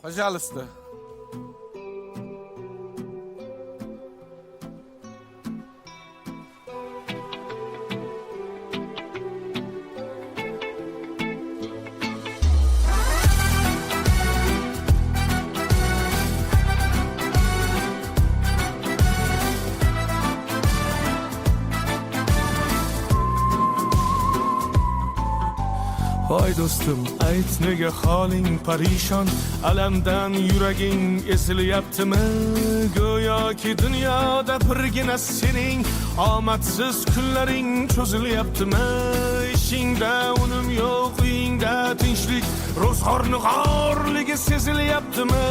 Пожалуйста. Voy do'stim, ayt nega holing parishon, alamdan yuraging ezilyaptimi? Go'yoki dunyoda birgina sening omadsiz kunlaring cho'zilyaptimi? Ishingda unum yo'q, uyingda tinchlik, ro'zg'orning g'orligi sezilyaptimi?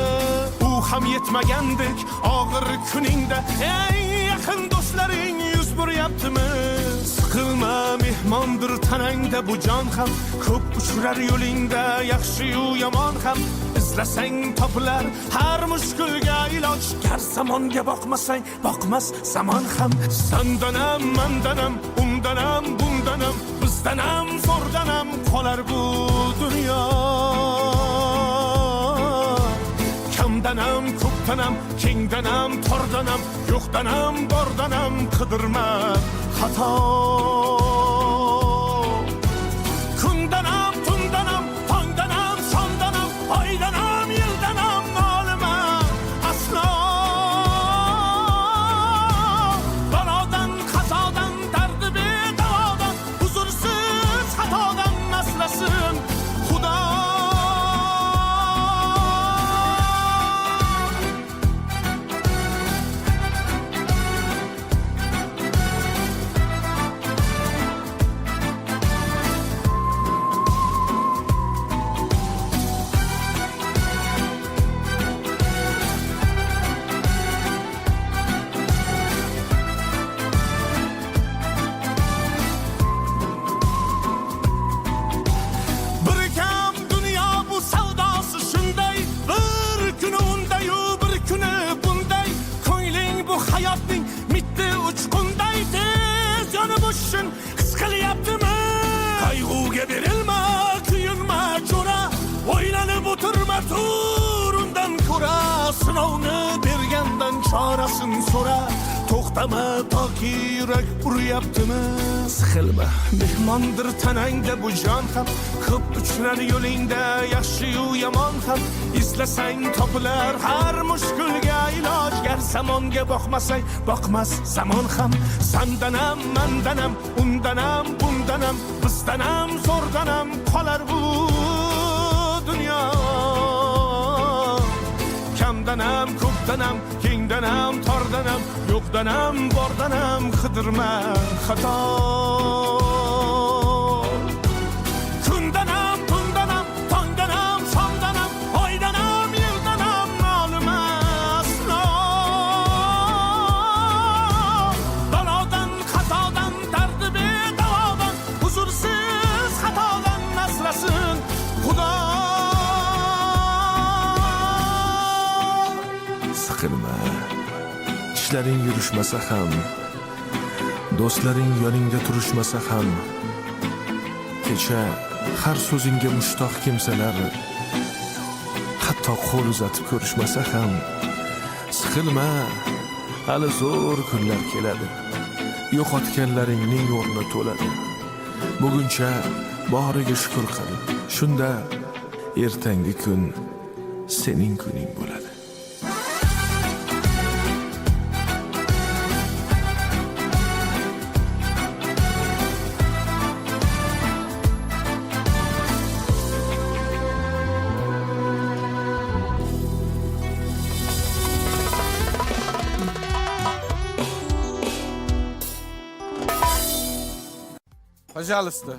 U ham yetmagandek og'ir kuningda eng yaqin do'stlaring yuz buryaptimi? Siqilma, mehmondir tanangda bu jon ham, ko'p uchrar yo'lingda yaxshi-yu yomon ham. Izlasang topilar har mushkulga iloj, gar zamonga boqmasang boqmas zamon ham. Sandanam, mandanam, undanam, bundanam, bizdanam, zo'rdanam qolar bu dunyo. Kamdanam, ko'pdanam, kengdanam, tordanam, yo'qdanam, bordanam qidirma xato. Kundanam, tundanam, tongdanam, sondanam, oydanam, yildanam nolima aslo. Balodan, qazodan, dardi bedavodan, huzursiz xatodan asrasin Xudo. Hayotning mitti uchqunday tez yonib o'shin his qilyaptimi? Qayg'uga berilma, kuyinma jo'ra, o'ylanib o'tirma, tur undan ko'ra. Sinovni bergandan chorasin so'ra, to'xtama toki yurak uryaptimi? Siqilma, mehmondir tanangda bu jon ham, ko'p uchrar yo'lingda yaxshi-yu yomon ham. Izlasang topilar har mushkulga iloj, gar zamonga boqmasang boqmas zamon ham. Sandanam, mandanam, undanam, bundanam, bizdanam, zo'rdanam qolar bu dunyo. Kamdanam, ko'pdanam, kengdanam, tordanam, yo'qdanam, bordanam qidirma xato. Kundanam, tundanam, tongdanam, sondanam, oydanam, yildanam nolima aslo. Balodan, qazodan, dardi bedavodan, huzursiz xatodan asrasin Xudo. Siqilma, ishlaring yurishmasa ham, do'stlaring yoningda turishmasa ham, kecha har so'zingga mushtoq kimsalar hatto qo'l uzatib ko'rishmasa ham. Siqilma, hali zo'r kunlar keladi, yo'qotganlaringning o'rni to'ladi. Buguncha boriga shukr qil, shunda ertangi kun sening kuning bo'ladi. Пожалуйста.